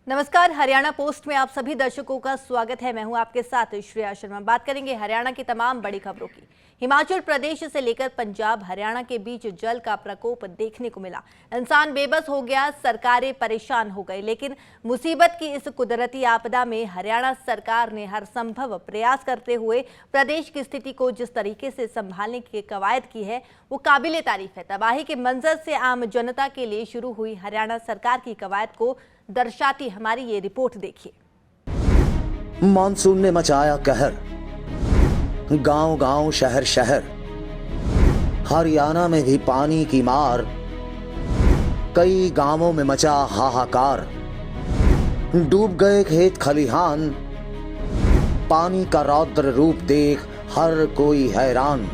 नमस्कार, हरियाणा पोस्ट में आप सभी दर्शकों का स्वागत है। मैं हूं आपके साथ श्रेया शर्मा। बात करेंगे हरियाणा की तमाम बड़ी खबरों की। हिमाचल प्रदेश से लेकर पंजाब हरियाणा के बीच जल का प्रकोप देखने को मिला। इंसान बेबस हो गया, सरकारें परेशान हो गई। लेकिन मुसीबत की इस कुदरती आपदा में हरियाणा सरकार ने हर संभव प्रयास करते हुए प्रदेश की स्थिति को जिस तरीके से संभालने की कवायद की है वो काबिले तारीफ है। तबाही के मंजर से आम जनता के लिए शुरू हुई हरियाणा सरकार की कवायद को दर्शाती हमारी ये रिपोर्ट देखिए। मानसून ने मचाया कहर, गांव गांव शहर शहर, हरियाणा में भी पानी की मार। कई गांवों में मचा हाहाकार, डूब गए खेत खलिहान। पानी का रौद्र रूप देख हर कोई हैरान।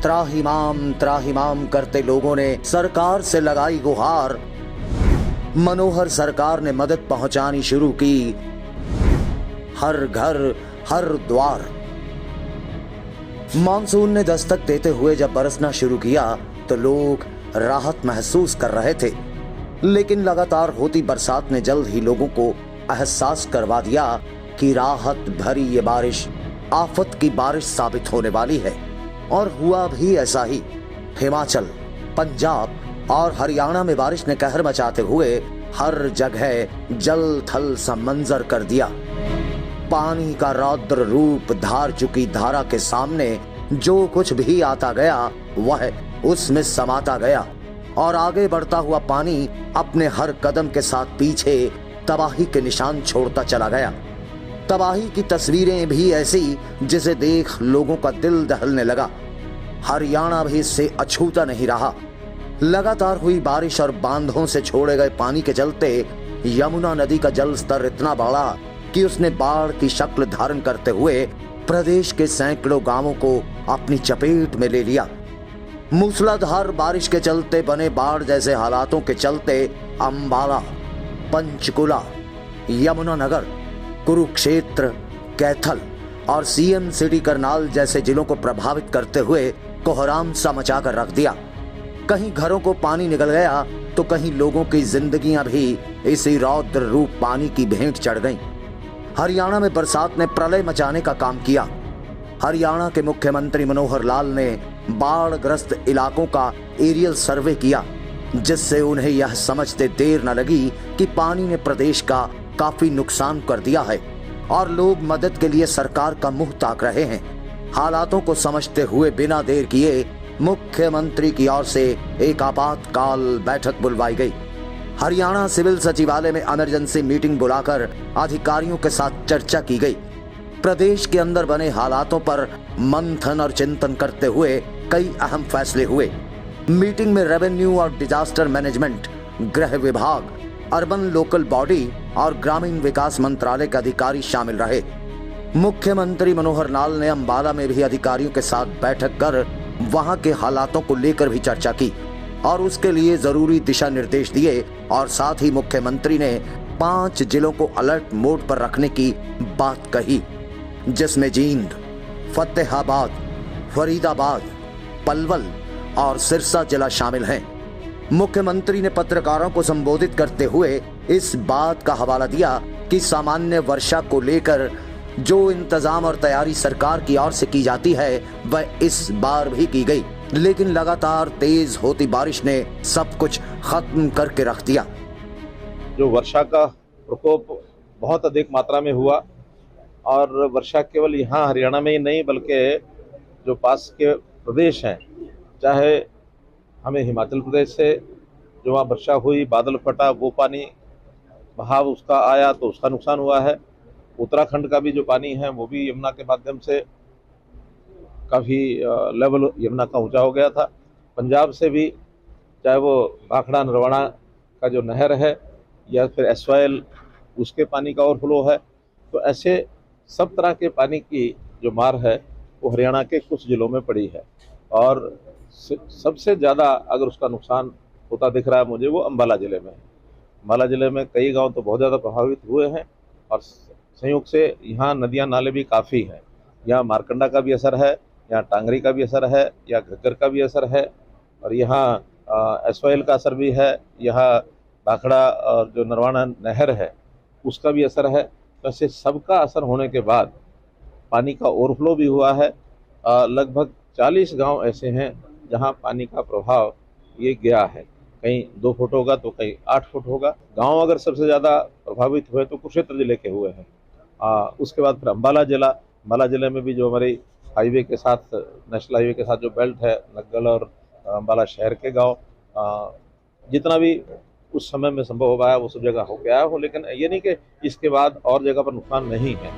त्राहिमाम करते लोगों ने सरकार से लगाई गुहार। मनोहर सरकार ने मदद पहुंचानी शुरू की, हर घर हर द्वार। मानसून ने दस्तक देते हुए जब बरसना शुरू किया तो लोग राहत महसूस कर रहे थे, लेकिन लगातार होती बरसात ने जल्द ही लोगों को एहसास करवा दिया कि राहत भरी ये बारिश आफत की बारिश साबित होने वाली है। और हुआ भी ऐसा ही। हिमाचल, पंजाब और हरियाणा में बारिश ने कहर मचाते हुए हर जगह जल थल सा मंजर कर दिया। पानी का रौद्र रूप धार चुकी धारा के सामने जो कुछ भी आता गया वह उसमें समाता गया, और आगे बढ़ता हुआ पानी अपने हर कदम के साथ पीछे तबाही के निशान छोड़ता चला गया। तबाही की तस्वीरें भी ऐसी जिसे देख लोगों का दिल दहलने लगा। हरियाणा भी इससे अछूता नहीं रहा। लगातार हुई बारिश और बांधों से छोड़े गए पानी के चलते यमुना नदी का जल स्तर इतना बढ़ा कि उसने बाढ़ की शक्ल धारण करते हुए प्रदेश के सैकड़ों गांवों को अपनी चपेट में ले लिया। मूसलाधार बारिश के चलते बने बाढ़ जैसे हालातों के चलते अंबाला, पंचकुला, यमुनानगर, कुरुक्षेत्र, कैथल और सीएम सिटी करनाल जैसे जिलों को प्रभावित करते हुए कोहराम सा मचाकर रख दिया। कहीं घरों को पानी निकल गया तो कहीं लोगों की जिंदगियां भी इसी रौद्र रूप पानी की भेंट चढ़ गईं। हरियाणा में बरसात ने प्रलय मचाने का काम किया। हरियाणा के मुख्यमंत्री मनोहर लाल ने बाढ़ग्रस्त इलाकों का एरियल सर्वे किया, जिससे उन्हें यह समझते देर न लगी कि पानी ने प्रदेश का काफी नुकसान कर दिया है और लोग मदद के लिए सरकार का मुंह ताक रहे हैं। हालातों को समझते हुए बिना देर किए मुख्यमंत्री की ओर से एक आपातकाल बैठक बुलवाई गई। हरियाणा सिविल सचिवालय में इमरजेंसी मीटिंग बुलाकर अधिकारियों के साथ चर्चा की गई। प्रदेश के अंदर बने हालातों पर मंथन और चिंतन करते हुए कई अहम फैसले हुए। मीटिंग में रेवेन्यू और डिजास्टर मैनेजमेंट, गृह विभाग, अर्बन लोकल बॉडी और ग्रामीण विकास मंत्रालय के अधिकारी शामिल रहे। मुख्यमंत्री मनोहर लाल ने अंबाला में भी अधिकारियों के साथ बैठक कर वहां के हालातों को लेकर भी चर्चा की और उसके लिए जरूरी दिशा निर्देश दिए। और साथ ही मुख्यमंत्री ने 5 जिलों को अलर्ट मोड पर रखने की बात कही, जिसमें जींद, फतेहाबाद, फरीदाबाद, पलवल और सिरसा जिला शामिल हैं। मुख्यमंत्री ने पत्रकारों को संबोधित करते हुए इस बात का हवाला दिया कि सामान्य वर्षा को लेकर जो इंतजाम और तैयारी सरकार की ओर से की जाती है वह इस बार भी की गई, लेकिन लगातार तेज होती बारिश ने सब कुछ खत्म करके रख दिया। जो वर्षा का प्रकोप बहुत अधिक मात्रा में हुआ, और वर्षा केवल यहाँ हरियाणा में ही नहीं बल्कि जो पास के प्रदेश हैं, चाहे हमें हिमाचल प्रदेश से जो वहाँ वर्षा हुई, बादल फटा, वो पानी बहाव उसका आया तो उसका नुकसान हुआ है। उत्तराखंड का भी जो पानी है वो भी यमुना के माध्यम से काफ़ी लेवल यमुना का ऊंचा हो गया था। पंजाब से भी चाहे वो भाखड़ा नरवाना का जो नहर है या फिर एसवाइएल उसके पानी का ओवरफ्लो है, तो ऐसे सब तरह के पानी की जो मार है वो हरियाणा के कुछ जिलों में पड़ी है। और सबसे ज़्यादा अगर उसका नुकसान होता दिख रहा है मुझे वो अम्बाला ज़िले में है। अम्बाला ज़िले में कई गांव तो बहुत ज़्यादा प्रभावित हुए हैं और संयोग से यहाँ नदियाँ नाले भी काफ़ी हैं। यहाँ मारकंडा का भी असर है, यहाँ टांगरी का भी असर है, यहाँ घग्गर का भी असर है और यहाँ एसवाइएल का असर भी है, यहाँ भाखड़ा और जो नरवाना नहर है उसका भी असर है। वैसे सबका असर होने के बाद पानी का ओवरफ्लो भी हुआ है। लगभग 40 गांव ऐसे हैं जहां पानी का प्रभाव ये गया है। कहीं 2 फुट होगा तो कहीं 8 फुट होगा। गांव अगर सबसे ज़्यादा प्रभावित हुए तो कुरुक्षेत्र जिले के हुए हैं। उसके बाद फिर अम्बाला जिले में भी जो हमारे हाईवे के साथ, नेशनल हाईवे के साथ जो बेल्ट है, नग्गल और अम्बाला शहर के गांव, जितना भी उस समय में संभव हो पाया वो सब जगह हो गया हो। लेकिन ये नहीं कि इसके बाद और जगह पर नुकसान नहीं है।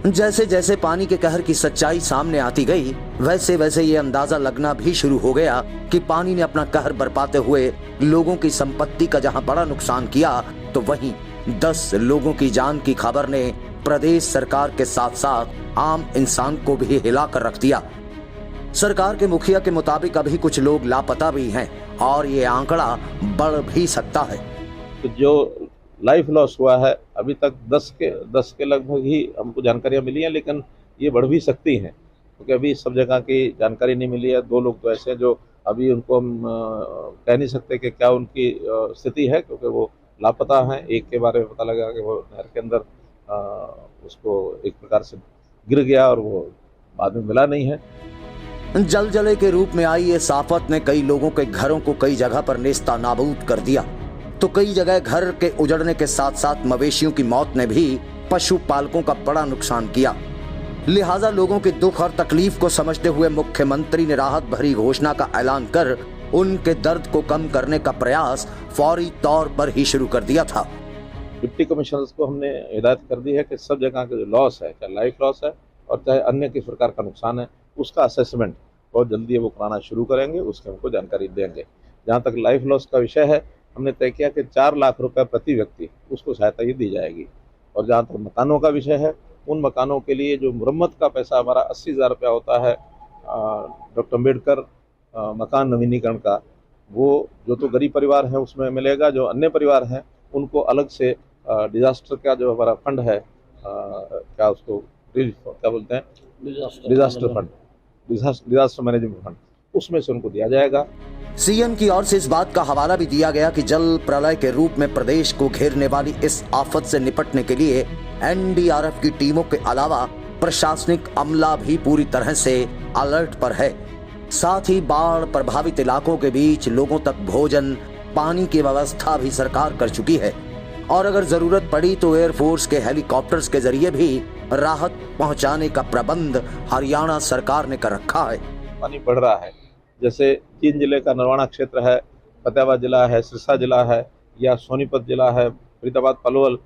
जैसे जैसे पानी के कहर की सच्चाई सामने आती गई, वैसे वैसे ये अंदाजा लगना भी शुरू हो गया कि पानी ने अपना कहर बरपाते हुए लोगों की संपत्ति का जहां बड़ा नुकसान किया, तो वहीं 10 लोगों की जान की खबर ने प्रदेश सरकार के साथ साथ आम इंसान को भी हिला कर रख दिया। सरकार के मुखिया के मुताबिक अभी कुछ लोग लापता भी हैं और ये आंकड़ा बढ़ भी सकता है। तो जो लाइफ लॉस हुआ है अभी तक 10 के लगभग ही हमको जानकारियाँ मिली हैं, लेकिन ये बढ़ भी सकती हैं क्योंकि अभी सब जगह की जानकारी नहीं मिली है। 2 लोग तो ऐसे हैं जो अभी उनको हम कह नहीं सकते कि क्या उनकी स्थिति है, क्योंकि वो लापता हैं। एक के बारे में पता लगा कि वो नहर के अंदर उसको एक प्रकार से गिर गया और वो बाद में मिला नहीं है। जलजले के रूप में आई इस आफत ने कई लोगों के घरों को कई जगह पर नेस्ता नाबूद कर दिया, तो कई जगह घर के उजड़ने के साथ साथ मवेशियों की मौत ने भी पशुपालकों का बड़ा नुकसान किया। लिहाजा लोगों के दुख और तकलीफ को समझते हुए मुख्यमंत्री ने राहत भरी घोषणा का ऐलान कर उनके दर्द को कम करने का प्रयास फौरी तौर पर ही शुरू कर दिया था। डिप्टी कमिश्नर्स को हमने हिदायत कर दी है कि सब जगह का जो लॉस है, चाहे लाइफ लॉस है और चाहे अन्य किस प्रकार का नुकसान है, उसका असेसमेंट बहुत जल्दी वो कराना शुरू करेंगे, उसकी हमको जानकारी देंगे। जहाँ तक लाइफ लॉस का विषय है, हमने तय किया कि 4 लाख रुपए प्रति व्यक्ति उसको सहायता ये दी जाएगी। और जहाँ तक मकानों का विषय है, उन मकानों के लिए जो मुरम्मत का पैसा हमारा 80,000 रुपया होता है डॉक्टर अम्बेडकर मकान नवीनीकरण का, वो जो तो गरीब परिवार है उसमें मिलेगा। जो अन्य परिवार हैं उनको अलग से डिजास्टर का जो हमारा फंड है, क्या उसको क्या बोलते हैं, डिजास्टर मैनेजमेंट फंड, उसमें से उनको दिया जाएगा। सीएम की ओर से इस बात का हवाला भी दिया गया कि जल प्रलय के रूप में प्रदेश को घेरने वाली इस आफत से निपटने के लिए एनडीआरएफ की टीमों के अलावा प्रशासनिक अमला भी पूरी तरह से अलर्ट पर है। साथ ही बाढ़ प्रभावित इलाकों के बीच लोगों तक भोजन, पानी की व्यवस्था भी सरकार कर चुकी है और अगर जरूरत पड़ी तो एयरफोर्स के हेलीकॉप्टर्स के जरिए भी राहत पहुंचाने का प्रबंध हरियाणा सरकार ने कर रखा है। पानी बढ़ रहा है, जैसे 3 जिले का नरवाना क्षेत्र है, फतेहाबाद जिला है, सिरसा जिला है, या सोनीपत जिला है, फरीदाबाद पलवल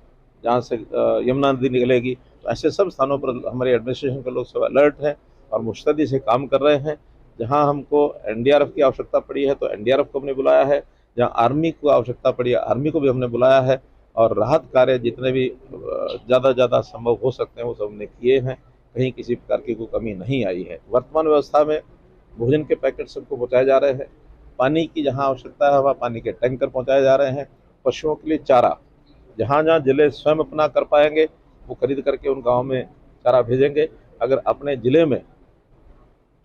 जहाँ से यमुना नदी निकलेगी, तो ऐसे सब स्थानों पर हमारे एडमिनिस्ट्रेशन के लोग सब अलर्ट हैं और मुस्तैदी से काम कर रहे हैं। जहाँ हमको एनडीआरएफ की आवश्यकता पड़ी है तो एनडीआरएफ को हमने बुलाया है, जहाँ आर्मी को आवश्यकता पड़ी है आर्मी को भी हमने बुलाया है और राहत कार्य जितने भी ज़्यादा संभव हो सकते हैं वो सब हमने किए हैं। कहीं किसी प्रकार की कोई कमी नहीं आई है। वर्तमान व्यवस्था में भोजन के पैकेट सबको पहुँचाए जा रहे हैं, पानी की जहाँ आवश्यकता है वहाँ पानी के टैंकर पहुँचाए जा रहे हैं, पशुओं के लिए चारा जहाँ जहाँ जिले स्वयं अपना कर पाएंगे वो खरीद करके उन गाँव में चारा भेजेंगे। अगर अपने ज़िले में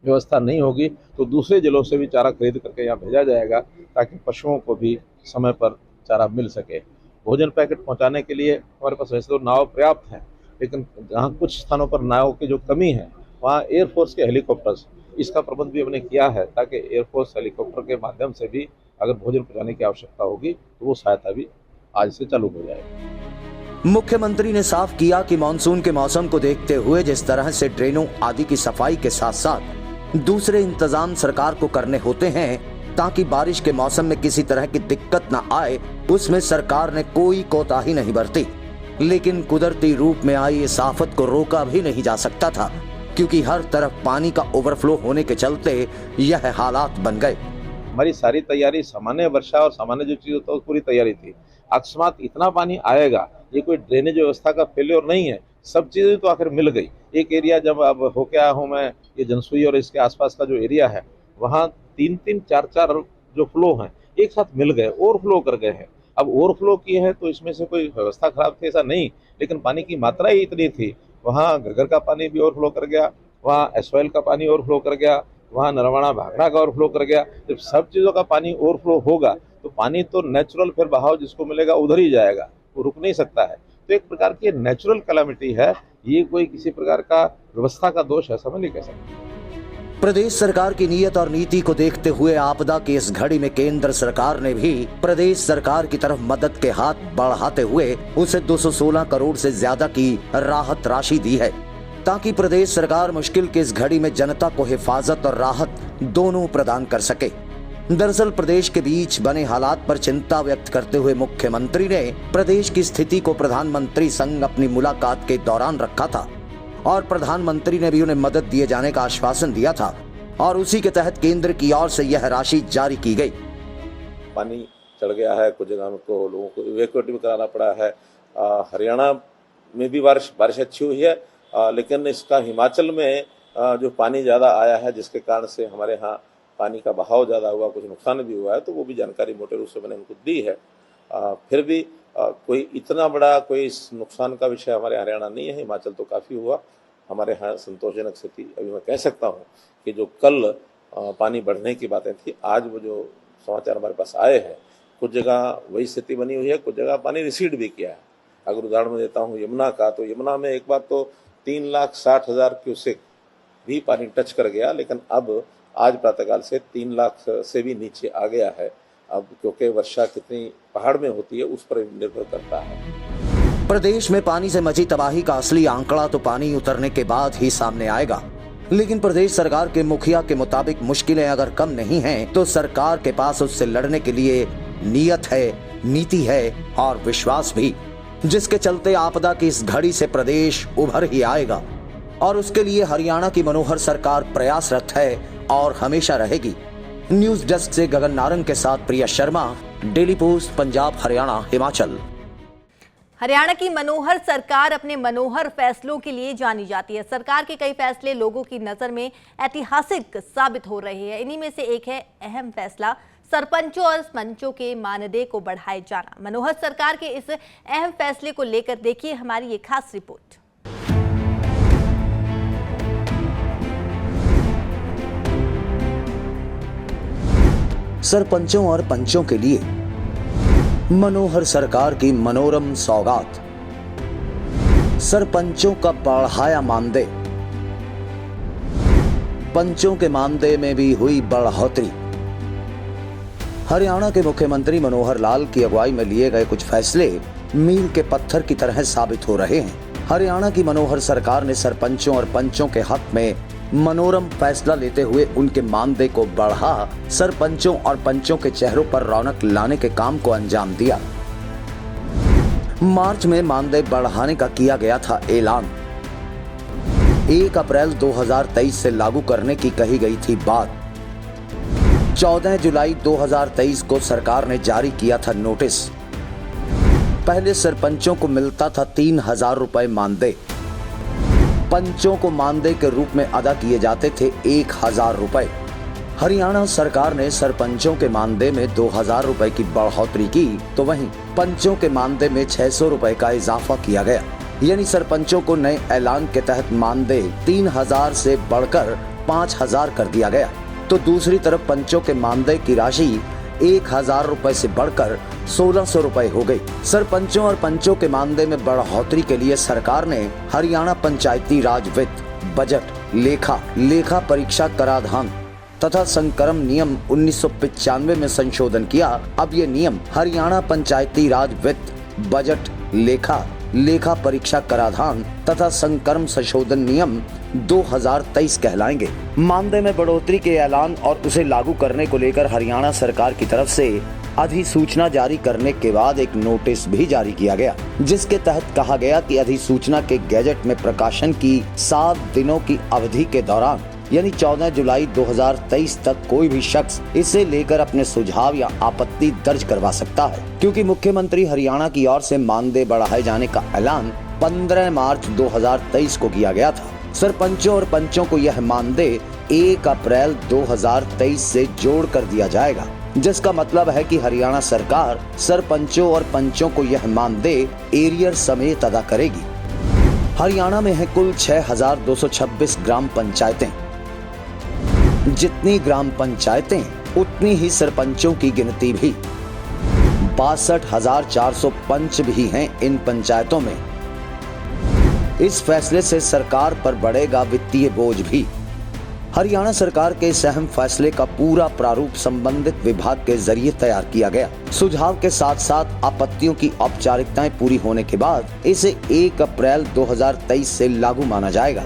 व्यवस्था नहीं होगी तो दूसरे जिलों से भी चारा खरीद करके यहाँ भेजा जाएगा ताकि पशुओं को भी समय पर चारा मिल सके। भोजन पैकेट पहुँचाने के लिए हमारे पास वैसे तो नाव पर्याप्त हैं, लेकिन जहाँ कुछ स्थानों पर नाव की जो कमी है वहाँ एयरफोर्स के हेलीकॉप्टर्स, इसका प्रबंध भी हमने किया है ताकि एयरफोर्स हेलीकॉप्टर के माध्यम से भी अगर भोजन पहुँचाने की आवश्यकता होगी तो वो सहायता भी आज से चालू हो जाएगी। मुख्यमंत्री ने साफ किया कि मानसून के मौसम को देखते हुए जिस तरह से ड्रेनों आदि की सफाई के साथ साथ दूसरे इंतजाम सरकार को करने होते हैं ताकि बारिश के मौसम में किसी तरह की दिक्कत न आए, उसमें सरकार ने कोई कोताही नहीं बरती। लेकिन कुदरती रूप में आई इस आफत को रोका भी नहीं जा सकता था क्योंकि हर तरफ पानी का ओवरफ्लो होने के चलते यह हालात बन गए। हमारी सारी तैयारी सामान्य वर्षा और सामान्य जो चीज़ होता है पूरी तैयारी थी। अकस्मात इतना पानी आएगा, ये कोई ड्रेनेज व्यवस्था का फेल्योर नहीं है, सब चीज़ें तो आखिर मिल गई। एक एरिया जब अब होके आया हूँ मैं, ये जनसुई और इसके आसपास का जो एरिया है वहाँ 3-3, 4-4 जो फ्लो हैं एक साथ मिल गए, ओवरफ्लो कर गए हैं। अब ओवरफ्लो किए हैं तो इसमें से कोई व्यवस्था खराब थी ऐसा नहीं, लेकिन पानी की मात्रा ही इतनी थी, वहाँ घग्गर का पानी भी ओवरफ्लो कर गया, वहाँ एसवाइल का पानी ओवरफ्लो कर गया, वहाँ नरवाना भाखड़ा का ओवरफ्लो कर गया। जब सब चीज़ों का पानी ओवरफ्लो होगा तो पानी तो नेचुरल फिर बहाव जिसको मिलेगा उधर ही जाएगा, वो रुक नहीं सकता है। तो एक प्रकार की नेचुरल कैलामिटी है, ये कोई किसी प्रकार का व्यवस्था का दोष है, समझ नहीं कह सकते। प्रदेश सरकार की नीयत और नीति को देखते हुए आपदा की इस घड़ी में केंद्र सरकार ने भी प्रदेश सरकार की तरफ मदद के हाथ बढ़ाते हुए उसे 216 करोड़ से ज्यादा की राहत राशि दी है, ताकि प्रदेश सरकार मुश्किल की इस घड़ी में जनता को हिफाजत और राहत दोनों प्रदान कर सके। दरअसल प्रदेश के बीच बने हालात पर चिंता व्यक्त करते हुए मुख्यमंत्री ने प्रदेश की स्थिति को प्रधानमंत्री संग अपनी मुलाकात के दौरान रखा था और प्रधानमंत्री ने भी उन्हें मदद दिए जाने का आश्वासन दिया था और उसी के तहत केंद्र की ओर से यह राशि जारी की गई। पानी चढ़ गया है, कुछ जगह को लोगों को इवैक्यूएट भी कराना पड़ा है। हरियाणा में भी बारिश अच्छी हुई है, लेकिन इसका हिमाचल में जो पानी ज़्यादा आया है जिसके कारण से हमारे यहाँ पानी का बहाव ज़्यादा हुआ, कुछ नुकसान भी हुआ है, तो वो भी जानकारी मोटे रूप से मैंने उनको दी है। फिर भी कोई इतना बड़ा कोई नुकसान का विषय हमारे हरियाणा नहीं है, हिमाचल तो काफ़ी हुआ। हमारे यहाँ संतोषजनक स्थिति अभी मैं कह सकता हूँ कि जो कल पानी बढ़ने की बातें थी, आज वो जो समाचार हमारे पास आए हैं, कुछ जगह वही स्थिति बनी हुई है, कुछ जगह पानी रिसीड भी किया है। अगर उदाहरण में देता हूँ यमुना का, तो यमुना में एक बार तो 3,60,000 क्यूसेक भी पानी टच कर गया, लेकिन अब आज प्रातःकाल से 3 लाख से भी नीचे आ गया है। अब क्योंकि वर्षा कितनी पहाड़ में होती है उस पर निर्भर करता है। प्रदेश में पानी से मची तबाही का असली आंकड़ा तो पानी उतरने के बाद ही सामने आएगा, लेकिन प्रदेश सरकार के मुखिया के मुताबिक मुश्किलें अगर कम नहीं हैं, तो सरकार के पास उससे लड़ने के लिए नीयत है, नीति है और विश्वास भी, जिसके चलते आपदा की इस घड़ी से प्रदेश उभर ही आएगा और उसके लिए हरियाणा की मनोहर सरकार प्रयासरत है और हमेशा रहेगी। न्यूज डेस्क से गगन नारंग के साथ प्रिया शर्मा, डेली पोस्ट, पंजाब, हरियाणा, हिमाचल। हरियाणा की मनोहर सरकार अपने मनोहर फैसलों के लिए जानी जाती है। सरकार के कई फैसले लोगों की नजर में ऐतिहासिक साबित हो रहे हैं। इन्हीं में से एक है अहम फैसला सरपंचों और पंचों के मानदेय को बढ़ाए जाना। मनोहर सरकार के इस अहम फैसले को लेकर देखिए हमारी ये खास रिपोर्ट। सरपंचों और पंचों के लिए मनोहर सरकार की मनोरम सौगात, सरपंचों का बढ़ाया मानदेय, पंचों के मानदेय में भी हुई बढ़ोतरी। हरियाणा के मुख्यमंत्री मनोहर लाल की अगुवाई में लिए गए कुछ फैसले मील के पत्थर की तरह साबित हो रहे हैं। हरियाणा की मनोहर सरकार ने सरपंचों और पंचों के हक में मनोरम फैसला लेते हुए उनके मानदेय को बढ़ा सरपंचों और पंचों के चेहरों पर रौनक लाने के काम को अंजाम दिया। मार्च में मानदेय बढ़ाने का किया गया था ऐलान। 1 अप्रैल 2023 से लागू करने की कही गई थी बात। 14 जुलाई 2023 को सरकार ने जारी किया था नोटिस। पहले सरपंचों को मिलता था 3,000 रुपए मानदेय, पंचों को मानदेय के रूप में अदा किए जाते थे 1,000 रुपए। हरियाणा सरकार ने सरपंचों के मानदेय में 2,000 रुपए की बढ़ोतरी की, तो वहीं पंचों के मानदेय में 600 रुपए का इजाफा किया गया। यानी सरपंचों को नए ऐलान के तहत मानदेय 3,000 से बढ़कर 5,000 कर दिया गया, तो दूसरी तरफ पंचों के मानदेय की राशि 1,000 रुपए से बढ़कर 1,600 रुपए हो गई। सरपंचों और पंचों के मानदेय में बढ़ोतरी के लिए सरकार ने हरियाणा पंचायती राज वित्त, बजट, लेखा परीक्षा कराधान तथा संकरम नियम 1995 में संशोधन किया। अब ये नियम हरियाणा पंचायती राज वित्त, बजट, लेखा परीक्षा कराधान तथा संकरम संशोधन नियम 2023 कहलाएंगे। मानदेय में बढ़ोतरी के ऐलान और उसे लागू करने को लेकर हरियाणा सरकार की तरफ से अधिसूचना जारी करने के बाद एक नोटिस भी जारी किया गया, जिसके तहत कहा गया कि अधिसूचना के गैजेट में प्रकाशन की 7 दिनों की अवधि के दौरान यानी 14 जुलाई 2023 तक कोई भी शख्स इसे लेकर अपने सुझाव या आपत्ति दर्ज करवा सकता है, क्योंकि मुख्यमंत्री हरियाणा की ओर से मानदेय बढ़ाए जाने का ऐलान 15 मार्च 2023 को किया गया था। सरपंचों और पंचों को यह मानदेय 1 अप्रैल 2023 से जोड़ कर दिया जाएगा, जिसका मतलब है कि हरियाणा सरकार सरपंचों और पंचों को यह मानदेय एरियर समेत अदा करेगी। हरियाणा में है कुल 6,226 ग्राम पंचायतें। जितनी ग्राम पंचायतें उतनी ही सरपंचों की गिनती भी। 62,400 पंच भी हैं इन पंचायतों में। इस फैसले से सरकार पर बढ़ेगा वित्तीय बोझ भी। हरियाणा सरकार के इस अहम फैसले का पूरा प्रारूप संबंधित विभाग के जरिए तैयार किया गया। सुझाव के साथ साथ आपत्तियों की औपचारिकताएं पूरी होने के बाद इसे 1 अप्रैल 2023 से लागू माना जाएगा।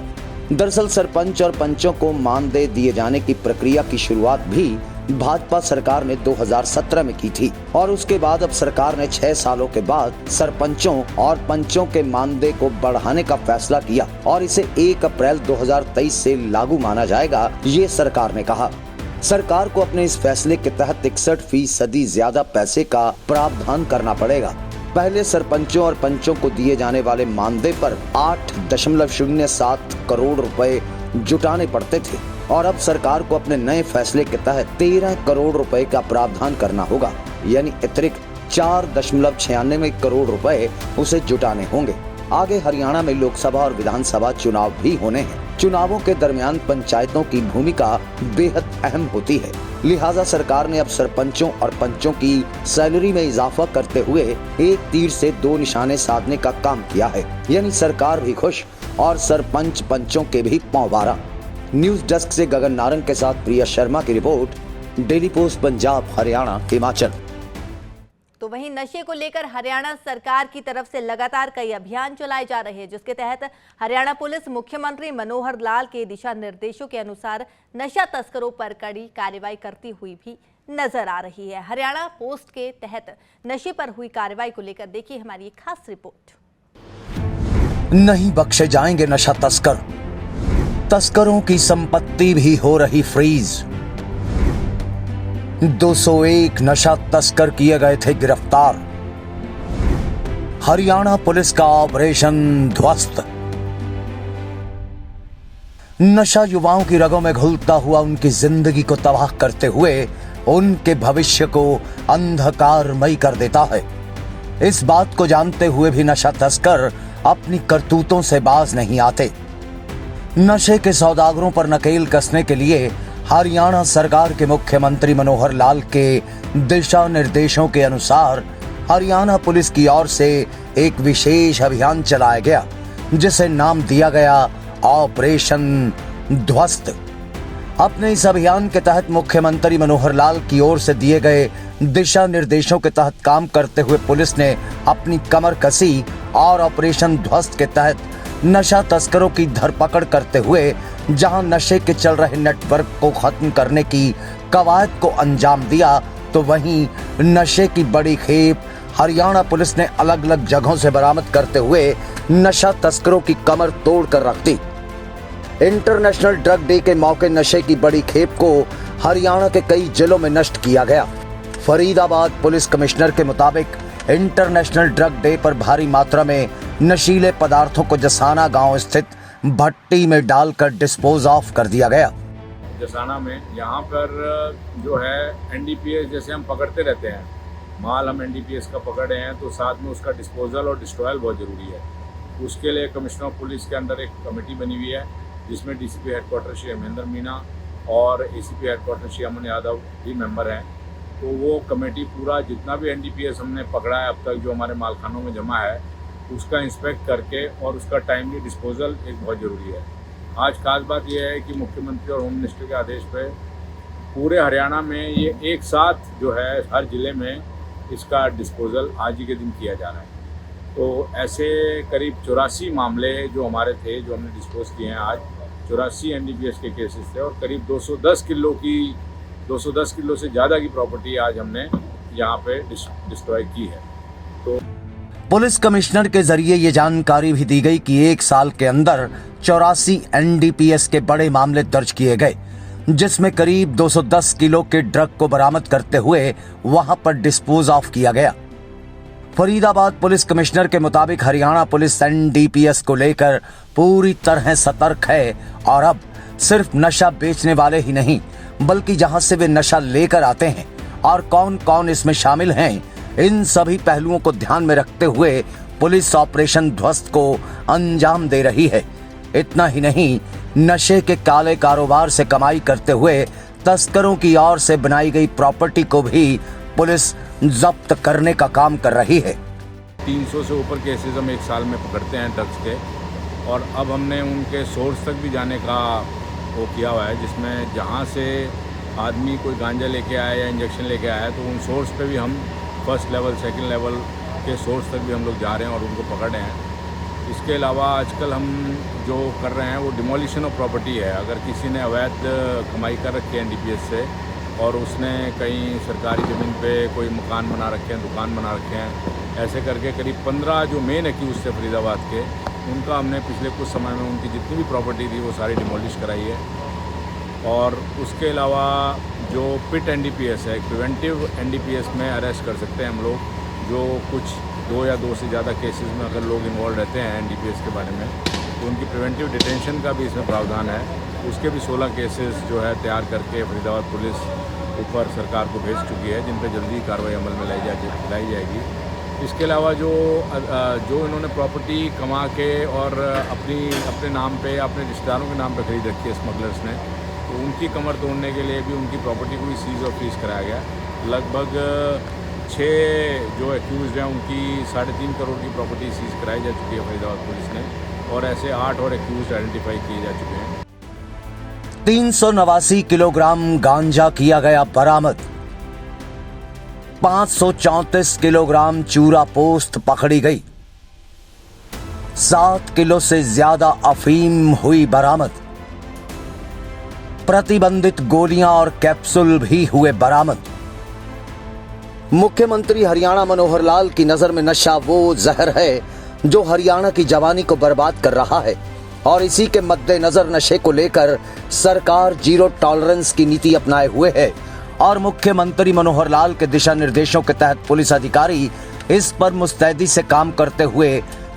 दरअसल सरपंच और पंचों को मानदेय दिए जाने की प्रक्रिया की शुरुआत भी भाजपा सरकार ने 2017 में की थी और उसके बाद अब सरकार ने 6 सालों के बाद सरपंचों और पंचों के मानदेय को बढ़ाने का फैसला किया और इसे 1 अप्रैल 2023 से लागू माना जाएगा, ये सरकार ने कहा। सरकार को अपने इस फैसले के तहत 61% ज्यादा पैसे का प्रावधान करना पड़ेगा। पहले सरपंचों और पंचों को दिए जाने वाले मानदेय पर 8.07 करोड़ रुपए जुटाने पड़ते थे और अब सरकार को अपने नए फैसले के तहत 13 करोड़ रुपए का प्रावधान करना होगा, यानी अतिरिक्त 4.96 करोड़ रुपए उसे जुटाने होंगे। आगे हरियाणा में लोकसभा और विधानसभा चुनाव भी होने हैं। चुनावों के दरमियान पंचायतों की भूमिका बेहद अहम होती है, लिहाजा सरकार ने अब सरपंचों और पंचों की सैलरी में इजाफा करते हुए एक तीर से 2 निशाने साधने का काम किया है, यानी सरकार भी खुश और सरपंच पंचों के भी पांव बारा। न्यूज डेस्क से गगन नारंग के साथ प्रिया शर्मा की report, daily post Punjab, Haryana, Himachal. तो वहीं नशे को लेकर हरियाणा सरकार की तरफ से लगातार कई अभियान चलाए जा रहे हैं, जिसके तहत हरियाणा पुलिस मुख्यमंत्री मनोहर लाल के दिशा निर्देशों के अनुसार नशा तस्करों पर कड़ी कार्रवाई करती हुई भी नजर आ रही है। हरियाणा पोस्ट के तहत नशे पर हुई कार्रवाई को लेकर देखिए हमारी एक खास रिपोर्ट। नहीं बख्शे जाएंगे नशा तस्कर, तस्करों की संपत्ति भी हो रही फ्रीज। 201 नशा तस्कर किए गए थे गिरफ्तार। हरियाणा पुलिस का ऑपरेशन ध्वस्त। नशा युवाओं की रगों में घुलता हुआ उनकी जिंदगी को तबाह करते हुए उनके भविष्य को अंधकारमय कर देता है। इस बात को जानते हुए भी नशा तस्कर अपनी करतूतों से बाज नहीं आते। नशे के सौदागरों पर नकेल कसने के लिए हरियाणा सरकार के मुख्यमंत्री मनोहर लाल के दिशा निर्देशों के अनुसार हरियाणा पुलिस की ओर से एक विशेष अभियान चलाया गया, जिसे नाम दिया गया ऑपरेशन ध्वस्त। अपने इस अभियान के तहत मुख्यमंत्री मनोहर लाल की ओर से दिए गए दिशा निर्देशों के तहत काम करते हुए पुलिस ने अपनी कमर कसी और ऑपरेशन ध्वस्त के तहत नशा तस्करों की धरपकड़ करते हुए जहां नशे के चल रहे नेटवर्क को खत्म करने की कवायद को अंजाम दिया, तो वहीं नशे की बड़ी खेप हरियाणा पुलिस ने अलग अलग जगहों से बरामद करते हुए नशा तस्करों की कमर तोड़ कर रख दी। इंटरनेशनल ड्रग डे के मौके नशे की बड़ी खेप को हरियाणा के कई जिलों में नष्ट किया गया। फरीदाबाद पुलिस कमिश्नर के मुताबिक इंटरनेशनल ड्रग डे पर भारी मात्रा में नशीले पदार्थों को जसाना गांव स्थित भट्टी में डालकर डिस्पोज ऑफ कर दिया गया। जसाना में यहाँ पर जो है एनडीपीएस जैसे हम पकड़ते रहते हैं, माल हम एनडीपीएस का पकड़े हैं तो साथ में उसका डिस्पोजल और डिस्ट्रॉयल बहुत ज़रूरी है। उसके लिए कमिश्नर ऑफ पुलिस के अंदर एक कमेटी बनी हुई है, जिसमें डीसीपी हेडक्वार्टर श्री महेंद्र मीना और एसीपी हेडक्वार्टर श्री अमन यादव भी मेंबर हैं। तो वो कमेटी पूरा जितना भी एनडीपीएस हमने पकड़ा है अब तक जो हमारे मालखानों में जमा है उसका इंस्पेक्ट करके और उसका टाइमली डिस्पोजल एक बहुत ज़रूरी है। आज खास बात यह है कि मुख्यमंत्री और होम मिनिस्टर के आदेश पर पूरे हरियाणा में ये एक साथ जो है हर ज़िले में इसका डिस्पोजल आज ही के दिन किया जा रहा है। तो ऐसे करीब 84 मामले जो हमारे थे जो हमने डिस्पोज किए हैं आज, 84 एनडीपीएस के केसेस थे और करीब 210 किलो से ज़्यादा की प्रॉपर्टी आज हमने यहाँ पे डिस्ट्रॉय की है। तो पुलिस कमिश्नर के जरिए ये जानकारी भी दी गई कि एक साल के अंदर 84 एनडीपीएस के बड़े मामले दर्ज किए गए, जिसमें करीब 210 किलो के ड्रग को बरामद करते हुए वहां पर डिस्पोज ऑफ किया गया। फरीदाबाद पुलिस कमिश्नर के मुताबिक हरियाणा पुलिस एनडीपीएस को लेकर पूरी तरह सतर्क है और अब सिर्फ नशा बेचने वाले ही नहीं बल्कि जहां से वे नशा लेकर आते हैं और कौन कौन इसमें शामिल हैं, इन सभी पहलुओं को ध्यान में रखते हुए पुलिस ऑपरेशन ध्वस्त को अंजाम दे रही है। इतना ही नहीं, नशे के काले कारोबार से कमाई करते हुए तस्करों की ओर से बनाई गई प्रॉपर्टी को भी पुलिस जब्त करने का काम कर रही है। 300 से ऊपर केसेस हम एक साल में पकड़ते हैं ड्रग्स के, और अब हमने उनके सोर्स तक भी जाने का वो किया हुआ है, जिसमें जहाँ से आदमी कोई गांजा लेके आया या इंजेक्शन लेके आया तो उन सोर्स पे भी हम फर्स्ट लेवल सेकंड लेवल के सोर्स तक भी हम लोग जा रहे हैं और उनको पकड़ रहे हैं। इसके अलावा आजकल हम जो कर रहे हैं वो डिमोलिशन ऑफ प्रॉपर्टी है। अगर किसी ने अवैध कमाई कर रखी है एनडीपीएस से और उसने कहीं सरकारी ज़मीन पे कोई मकान बना रखे हैं, दुकान बना रखे हैं, ऐसे करके करीब 15 जो मेन एक्यूज थे फरीदाबाद के, उनका हमने पिछले कुछ समय में उनकी जितनी भी प्रॉपर्टी थी वो सारी डिमोलिश कराई है। और उसके अलावा जो पिट एनडीपीएस है, प्रिवेंटिव एनडीपीएस में अरेस्ट कर सकते हैं हम लोग, जो कुछ 2 या 2 से ज़्यादा केसेस में अगर लोग इन्वॉल्व रहते हैं एनडीपीएस के बारे में, तो उनकी प्रिवेंटिव डिटेंशन का भी इसमें प्रावधान है। उसके भी 16 केसेस जो है तैयार करके फरीदाबाद पुलिस ऊपर सरकार को भेज चुकी है, जिन पर जल्दी कार्रवाई अमल में लाई जाएगी। इसके अलावा जो इन्होंने प्रॉपर्टी कमा के और अपने नाम पे, अपने रिश्तेदारों के नाम पे खरीद रखी है स्मगलर्स ने, तो उनकी कमर तोड़ने के लिए भी उनकी प्रॉपर्टी को भी सीज और फ्रीज कराया गया। लगभग 6 जो एक्यूज हैं उनकी 3.5 करोड़ की प्रॉपर्टी सीज कराई जा चुकी है फरीदाबाद पुलिस ने, और ऐसे 8 और एक्यूज आइडेंटिफाई किए जा चुके हैं। 389 किलोग्राम गांजा किया गया बरामद। 534 किलोग्राम चूरा पोस्त पकड़ी गई। 7 किलो से ज्यादा अफीम हुई बरामद। प्रतिबंधित गोलियां और कैप्सूल भी हुए बरामद। मुख्यमंत्री हरियाणा मनोहर लाल की नजर में नशा वो जहर है जो हरियाणा की जवानी को बर्बाद कर रहा है, और इसी के मद्देनजर नशे को लेकर सरकार जीरो टॉलरेंस की नीति अपनाए हुए है, और मुख्यमंत्री मनोहर लाल के दिशा निर्देशों के तहत पुलिस अधिकारी इस पर मुस्तैदी से काम करते हुए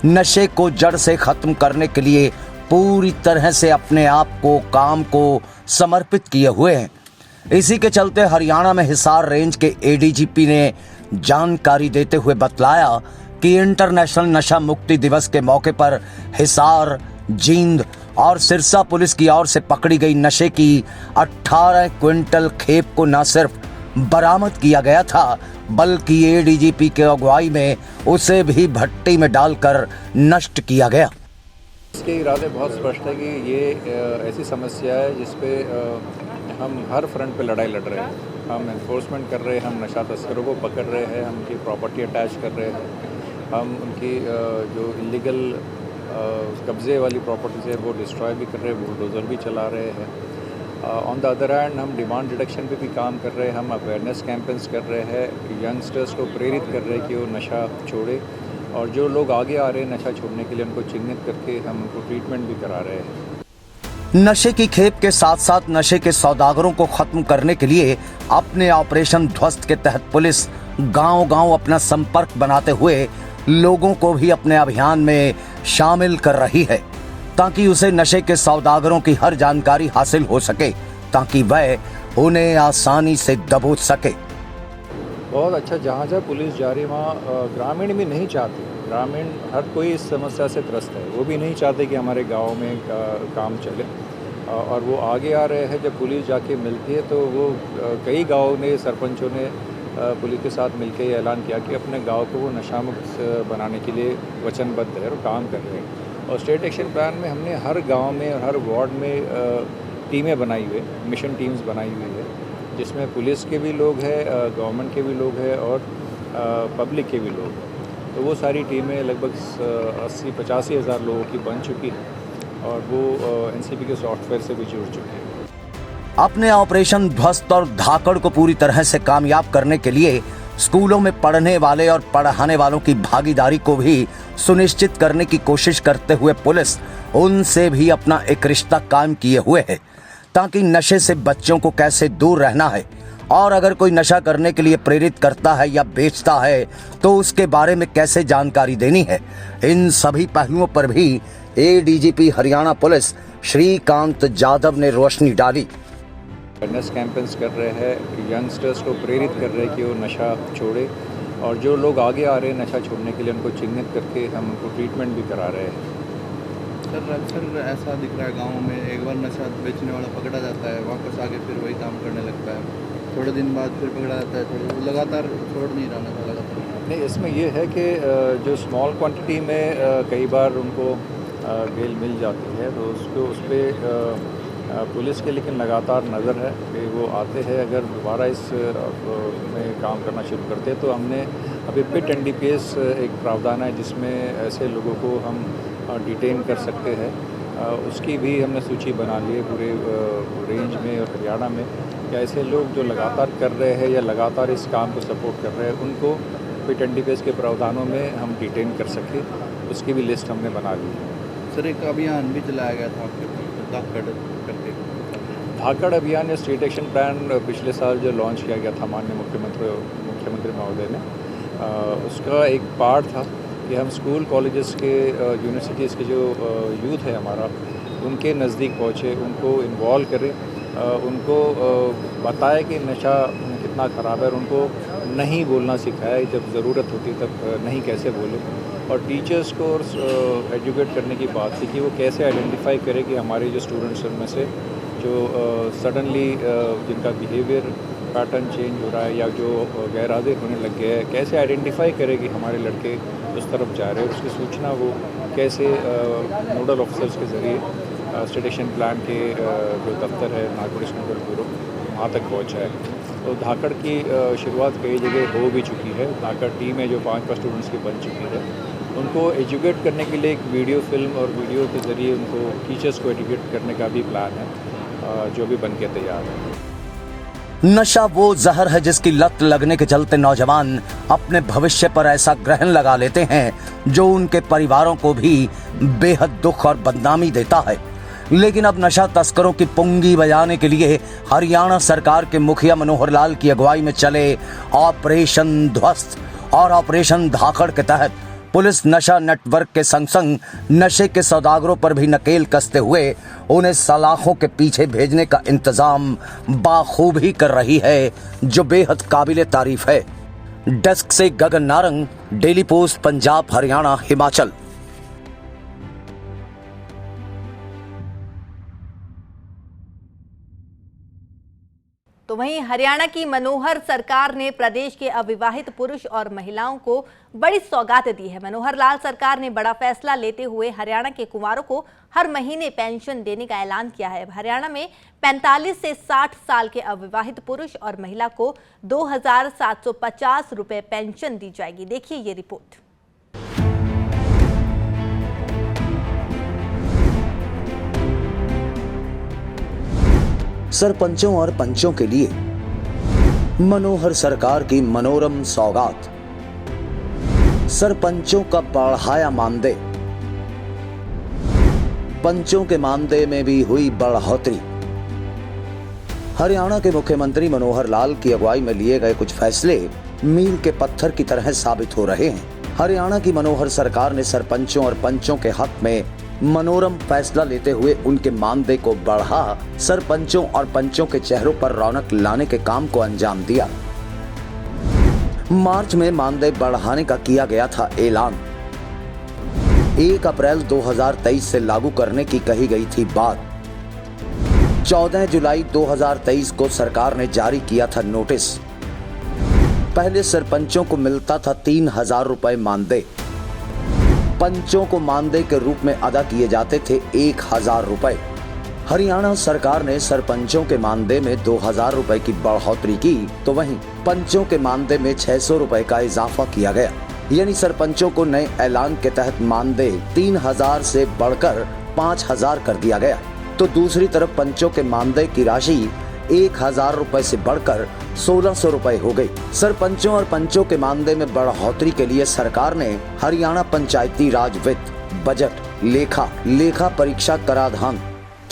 नशे को जड़ से खत्म करने के लिए पूरी तरह से अपने आप को काम को समर्पित किए हुए हैं। इसी के चलते हरियाणा में हिसार रेंज के एडीजीपी ने जानकारी देते हुए बतलाया कि इंटरनेशनल नशा मुक्ति दिवस के मौके पर हिसार, जींद और सिरसा पुलिस की ओर से पकड़ी गई नशे की 18 क्विंटल खेप को न सिर्फ बरामद किया गया था, बल्कि एडीजीपी के अगुवाई में उसे भी भट्टी में डालकर नष्ट किया गया। इसके इरादे बहुत स्पष्ट है कि ये ऐसी समस्या है जिस पे हम हर फ्रंट पे लड़ाई लड़ रहे हैं। हम एनफोर्समेंट कर रहे हैं, हम नशा तस्करों को पकड़ रहे हैं, हम उनकी प्रॉपर्टी अटैच कर रहे हैं, हम उनकी जो इलीगल कब्जे वाली प्रॉपर्टीज है वो डिस्ट्रॉय भी कर रहे हैं, बुलडोज़र भी चला रहे हैं। ऑन द अदर हैंड हम डिमांड रिडक्शन पे भी काम कर रहे हैं, हम अवेयरनेस कैंपेन्स कर रहे हैं, यंगस्टर्स को प्रेरित कर रहे हैं कि वो नशा छोड़े, और जो लोग आगे आ रहे हैं नशा छोड़ने के लिए उनको चिन्हित करके हम उनको ट्रीटमेंट भी करा रहे हैं। नशे की खेप के साथ साथ नशे के सौदागरों को खत्म करने के लिए अपने ऑपरेशन ध्वस्त के तहत पुलिस गांव-गांव अपना संपर्क बनाते हुए लोगों को भी अपने अभियान में शामिल कर रही है, ताकि उसे नशे के सौदागरों की हर जानकारी हासिल हो सके, ताकि वह उन्हें आसानी से दबोच सके। बहुत अच्छा, जहाँ जहाँ पुलिस जा रही है वहाँ ग्रामीण भी नहीं चाहते, ग्रामीण हर कोई इस समस्या से त्रस्त है, वो भी नहीं चाहते कि हमारे गांव में काम चले, और वो आगे आ रहे हैं। जब पुलिस जाके मिलती है तो वो कई गाँव ने सरपंचों ने पुलिस के साथ मिलकर ये ऐलान किया कि अपने गांव को वो नशा मुक्त बनाने के लिए वचनबद्ध है और काम कर रहे हैं। और स्टेट एक्शन प्लान में हमने हर गांव में और हर वार्ड में टीमें बनाई हुई है, मिशन टीम्स बनाई हुई है, जिसमें पुलिस के भी लोग हैं, गवर्नमेंट के भी लोग हैं और पब्लिक के भी लोग हैं। तो वो सारी टीमें लगभग 80-85 हज़ार लोगों की बन चुकी हैं और वो एनसीपी के सॉफ्टवेयर से भी जुड़ चुकी हैं। अपने ऑपरेशन ध्वस्त और धाकड़ को पूरी तरह से कामयाब करने के लिए स्कूलों में पढ़ने वाले और पढ़ाने वालों की भागीदारी को भी सुनिश्चित करने की कोशिश करते हुए पुलिस उनसे भी अपना एक रिश्ता कायम किए हुए है, ताकि नशे से बच्चों को कैसे दूर रहना है, और अगर कोई नशा करने के लिए प्रेरित करता है या बेचता है तो उसके बारे में कैसे जानकारी देनी है। इन सभी पहलुओं पर भी एडीजीपी हरियाणा पुलिस श्रीकांत जाधव ने रोशनी डाली। अवेयरनेस कैंपेन्स कर रहे हैं, यंगस्टर्स को प्रेरित कर रहे हैं कि वो नशा छोड़े, और जो लोग आगे आ रहे हैं नशा छोड़ने के लिए उनको चिन्हित करके हम उनको ट्रीटमेंट भी करा रहे हैं। सर अक्सर ऐसा दिख रहा है गाँव में, एक बार नशा बेचने वाला पकड़ा जाता है, वापस आके फिर वही काम करने लगता है, थोड़े दिन बाद फिर पकड़ा जाता है, थोड़ा लगातार छोड़ नहीं रहा नशा लगातार। नहीं, इसमें ये है कि जो स्मॉल क्वांटिटी में कई बार उनको बेल मिल जाती है, तो उस पर पुलिस के लेकिन लगातार नज़र है कि वो आते हैं। अगर दोबारा इस में काम करना शुरू करते हैं तो हमने अभी पिट NDPS एक प्रावधान है जिसमें ऐसे लोगों को हम डिटेन कर सकते हैं। उसकी भी हमने सूची बना ली है पूरे रेंज में और हरियाणा में, कि ऐसे लोग जो लगातार कर रहे हैं या लगातार इस काम को सपोर्ट कर रहे हैं उनको पिट NDPS के प्रावधानों में हम डिटेन कर सकें, उसकी भी लिस्ट हमने बना ली है। सर एक अभियान भी चलाया गया था आपके धाकड़ करके। धाकड़ अभियान या स्टेट एक्शन प्लान पिछले साल जो लॉन्च किया गया था माननीय मुख्यमंत्री महोदय ने, उसका एक पार्ट था कि हम स्कूल कॉलेजेस के यूनिवर्सिटीज़ के जो यूथ है हमारा, उनके नज़दीक पहुँचे, उनको इन्वॉल्व करें, उनको बताएं कि नशा कितना ख़राब है और उनको नहीं बोलना सिखाए, जब ज़रूरत होती तब नहीं कैसे बोले। और टीचर्स को एजुकेट करने की बात थी कि वो कैसे आइडेंटिफाई करें कि हमारे जो स्टूडेंट्स उनमें से जो सडनली जिनका बिहेवियर पैटर्न चेंज हो रहा है या जो गैरहाजिर होने लग गए हैं, कैसे आइडेंटिफाई करें कि हमारे लड़के उस तरफ जा रहे हैं, उसकी सूचना वो कैसे नोडल ऑफिसर्स के ज़रिए स्टेट एक्शन प्लान के जो दफ्तर है नारकोटिक्स कंट्रोल ब्यूरो वहाँ तक पहुँचाए। तो धाकड़ की शुरुआत कई जगह हो भी चुकी है। धाकड़ टीम है जो 5 स्टूडेंट्स की बन चुकी है। उनको एजुकेट करने के लिए एक वीडियो फिल्म और वीडियो के ज़रिए उनको टीचर्स को एजुकेट करने का भी प्लान है, जो भी बन के तैयार है। नशा वो जहर है जिसकी लत लगने के चलते नौजवान अपने भविष्य पर ऐसा ग्रहण लगा लेते हैं जो उनके परिवारों को भी बेहद दुख और बदनामी देता है। लेकिन अब नशा तस्करों की पुंगी बजाने के लिए हरियाणा सरकार के मुखिया मनोहर लाल की अगुवाई में चले ऑपरेशन ध्वस्त और ऑपरेशन धाकड़ के तहत पुलिस नशा नेटवर्क के संग संग नशे के सौदागरों पर भी नकेल कसते हुए उन्हें सलाखों के पीछे भेजने का इंतजाम बाखूबी कर रही है, जो बेहद काबिले तारीफ है। डेस्क से गगन नारंग, डेली पोस्ट, पंजाब, हरियाणा, हिमाचल। तो वहीं हरियाणा की मनोहर सरकार ने प्रदेश के अविवाहित पुरुष और महिलाओं को बड़ी सौगात दी है। मनोहर लाल सरकार ने बड़ा फैसला लेते हुए हरियाणा के कुंवारों को हर महीने पेंशन देने का ऐलान किया है। हरियाणा में 45 से 60 साल के अविवाहित पुरुष और महिला को 2,750 रुपए पेंशन दी जाएगी। देखिए ये रिपोर्ट। सरपंचों और पंचों के लिए मनोहर सरकार की मनोरम सौगात। सरपंचों का बढ़ाया मानदेय, पंचों के मानदेय में भी हुई बढ़ोतरी। हरियाणा के मुख्यमंत्री मनोहर लाल की अगुवाई में लिए गए कुछ फैसले मील के पत्थर की तरह साबित हो रहे हैं। हरियाणा की मनोहर सरकार ने सरपंचों और पंचों के हक में मनोरम फैसला लेते हुए उनके मानदेय को बढ़ा सरपंचों और पंचों के चेहरों पर रौनक लाने के काम को अंजाम दिया। मार्च में मानदेय बढ़ाने का किया गया था ऐलान। 1 अप्रैल 2023 से लागू करने की कही गई थी बात। 14 जुलाई 2023 को सरकार ने जारी किया था नोटिस। पहले सरपंचों को मिलता था 3,000 रुपए मानदेय, पंचों को मानदेय के रूप में अदा किए जाते थे 1,000 रुपए। हरियाणा सरकार ने सरपंचों के मानदेय में 2,000 रुपए की बढ़ोतरी की, तो वहीं पंचों के मानदेय में 600 रुपए का इजाफा किया गया। यानी सरपंचों को नए ऐलान के तहत मानदेय 3,000 से बढ़कर 5,000 कर दिया गया, तो दूसरी तरफ पंचों के मानदेय की राशि 1,000 रुपए से बढ़कर 1,600 रुपए हो गई। सरपंचों और पंचों के मानदेय में बढ़ोतरी के लिए सरकार ने हरियाणा पंचायती राज वित्त, बजट, लेखा परीक्षा कराधान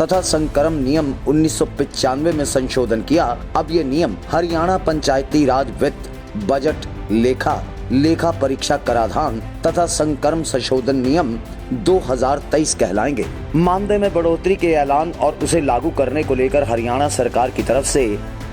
तथा संकरम नियम 1995 में संशोधन किया। अब ये नियम हरियाणा पंचायती राज वित्त, बजट, लेखा परीक्षा कराधान तथा संकरम संशोधन नियम 2023 कहलाएंगे। मानदेय में बढ़ोतरी के ऐलान और उसे लागू करने को लेकर हरियाणा सरकार की तरफ से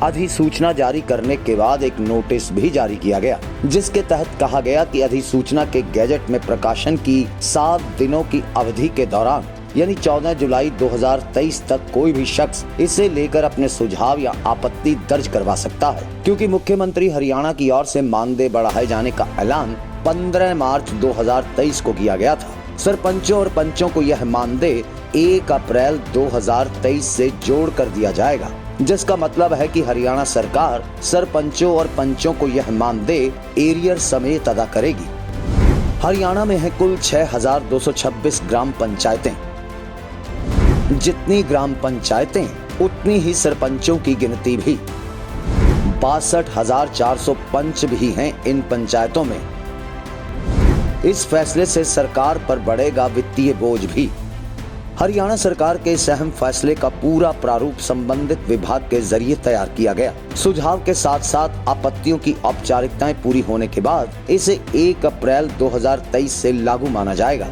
अधिसूचना जारी करने के बाद एक नोटिस भी जारी किया गया, जिसके तहत कहा गया कि अधिसूचना के गैजेट में प्रकाशन की 7 दिनों की अवधि के दौरान यानी 14 जुलाई 2023 तक कोई भी शख्स इसे लेकर अपने सुझाव या आपत्ति दर्ज करवा सकता है, क्योंकि मुख्यमंत्री हरियाणा की ओर से मानदेय बढ़ाए जाने का ऐलान 15 मार्च 2023 को किया गया था। सरपंचों और पंचों को यह मानदेय 1 अप्रैल 2023 से जोड़ कर दिया जाएगा, जिसका मतलब है कि हरियाणा सरकार सरपंचों और पंचों को यह मानदेय एरियर समेत अदा करेगी। हरियाणा में है कुल 6,226 ग्राम पंचायतें। जितनी ग्राम पंचायतें उतनी ही सरपंचों की गिनती भी। 62,400 पंच भी हैं इन पंचायतों में। इस फैसले से सरकार पर बढ़ेगा वित्तीय बोझ भी। हरियाणा सरकार के इस अहम फैसले का पूरा प्रारूप संबंधित विभाग के जरिए तैयार किया गया। सुझाव के साथ साथ आपत्तियों की औपचारिकताएं पूरी होने के बाद इसे 1 अप्रैल 2023 से लागू माना जाएगा।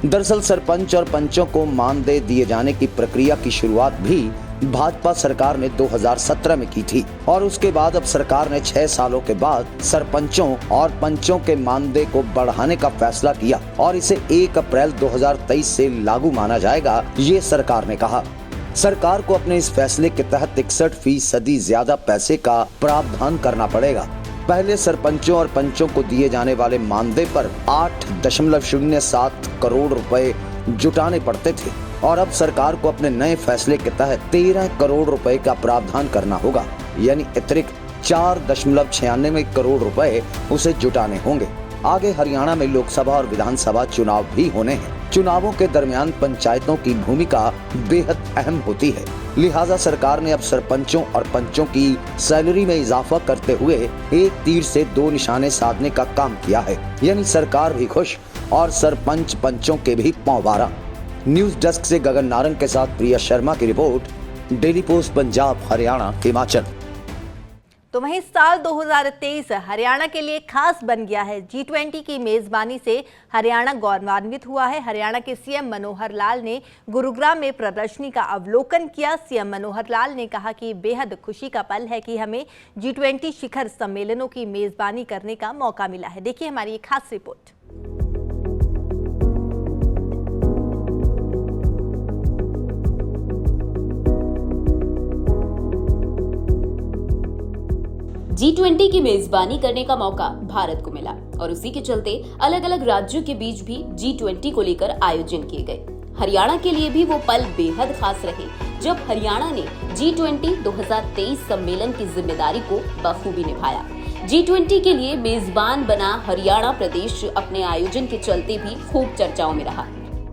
दरअसल सरपंच और पंचों को मानदेय दिए जाने की प्रक्रिया की शुरुआत भी भाजपा सरकार ने 2017 में की थी और उसके बाद अब सरकार ने 6 सालों के बाद सरपंचों और पंचों के मानदेय को बढ़ाने का फैसला किया और इसे 1 अप्रैल 2023 से लागू माना जाएगा, ये सरकार ने कहा। सरकार को अपने इस फैसले के तहत 61% ज्यादा पैसे का प्रावधान करना पड़ेगा। पहले सरपंचों और पंचों को दिए जाने वाले मानदेय पर 8.07 करोड़ रुपए जुटाने पड़ते थे और अब सरकार को अपने नए फैसले के तहत 13 करोड़ रुपए का प्रावधान करना होगा, यानी अतिरिक्त 4.96 करोड़ रुपए उसे जुटाने होंगे। आगे हरियाणा में लोकसभा और विधानसभा चुनाव भी होने हैं। चुनावों के दरमियान पंचायतों की भूमिका बेहद अहम होती है, लिहाजा सरकार ने अब सरपंचों और पंचों की सैलरी में इजाफा करते हुए एक तीर से 2 निशाने साधने का काम किया है, यानी सरकार भी खुश और सरपंच पंचों के भी पांव बारा। न्यूज डेस्क से गगन नारंग के साथ प्रिया शर्मा की report, daily post Punjab, Haryana, Himachal. तो वहीं साल 2023 हरियाणा के लिए खास बन गया है। G20 की मेजबानी से हरियाणा गौरवान्वित हुआ है। हरियाणा के सीएम मनोहर लाल ने गुरुग्राम में प्रदर्शनी का अवलोकन किया। सीएम मनोहर लाल ने कहा कि बेहद खुशी का पल है कि हमें G20 शिखर सम्मेलनों की मेजबानी करने का मौका मिला है। देखिए हमारी एक खास रिपोर्ट। G20 की मेजबानी करने का मौका भारत को मिला और उसी के चलते अलग अलग राज्यों के बीच भी G20 को लेकर आयोजन किए गए। हरियाणा के लिए भी वो पल बेहद खास रहे जब हरियाणा ने G20 2023 सम्मेलन की जिम्मेदारी को बखूबी निभाया। G20 के लिए मेजबान बना हरियाणा प्रदेश अपने आयोजन के चलते भी खूब चर्चाओं में रहा।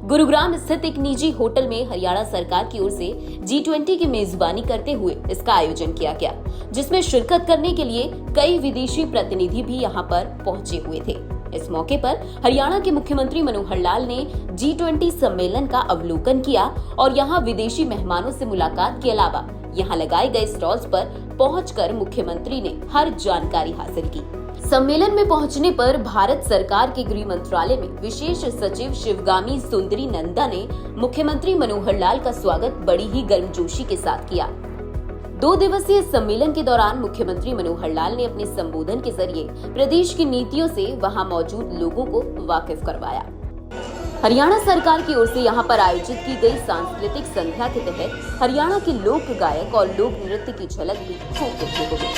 गुरुग्राम स्थित एक निजी होटल में हरियाणा सरकार की ओर से G20 की मेजबानी करते हुए इसका आयोजन किया गया, जिसमें शिरकत करने के लिए कई विदेशी प्रतिनिधि भी यहां पर पहुंचे हुए थे। इस मौके पर हरियाणा के मुख्यमंत्री मनोहर लाल ने G20 सम्मेलन का अवलोकन किया और यहां विदेशी मेहमानों से मुलाकात के अलावा यहां लगाए गए स्टॉल्स पर पहुंचकर मुख्यमंत्री ने हर जानकारी हासिल की। सम्मेलन में पहुंचने पर भारत सरकार के गृह मंत्रालय में विशेष सचिव शिवगामी सुंदरी नंदा ने मुख्यमंत्री मनोहर लाल का स्वागत बड़ी ही गर्मजोशी के साथ किया। 2 दिवसीय सम्मेलन के दौरान मुख्यमंत्री मनोहर लाल ने अपने संबोधन के जरिए प्रदेश की नीतियों से वहां मौजूद लोगों को वाकिफ करवाया। हरियाणा सरकार की ओर से यहां पर आयोजित की गई सांस्कृतिक संध्या के तहत हरियाणा के लोक गायक और लोक नृत्य की झलक भी खूब देखने को मिली।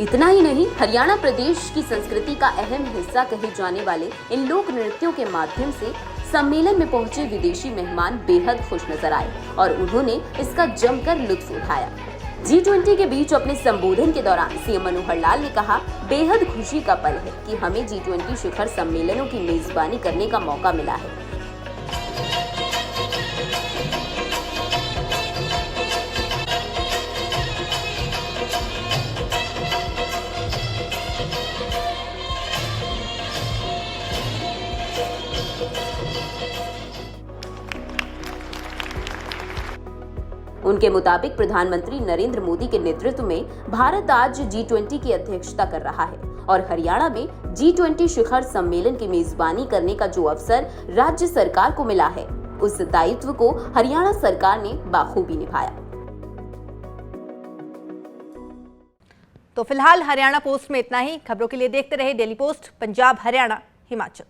इतना ही नहीं, हरियाणा प्रदेश की संस्कृति का अहम हिस्सा कहे जाने वाले इन लोक नृत्यों के माध्यम से सम्मेलन में पहुंचे विदेशी मेहमान बेहद खुश नजर आए और उन्होंने इसका जमकर लुत्फ उठाया। G20 के बीच अपने संबोधन के दौरान सीएम मनोहर लाल ने कहा, बेहद खुशी का पल है कि हमें G20 शिखर सम्मेलनों की मेजबानी करने का मौका मिला है। उनके मुताबिक प्रधानमंत्री नरेंद्र मोदी के नेतृत्व में भारत आज G20 की अध्यक्षता कर रहा है और हरियाणा में G20 शिखर सम्मेलन की मेजबानी करने का जो अवसर राज्य सरकार को मिला है, उस दायित्व को हरियाणा सरकार ने बाखूबी निभाया। तो फिलहाल हरियाणा पोस्ट में इतना ही। खबरों के लिए देखते रहे डेली पोस्ट, पंजाब, हरियाणा, हिमाचल।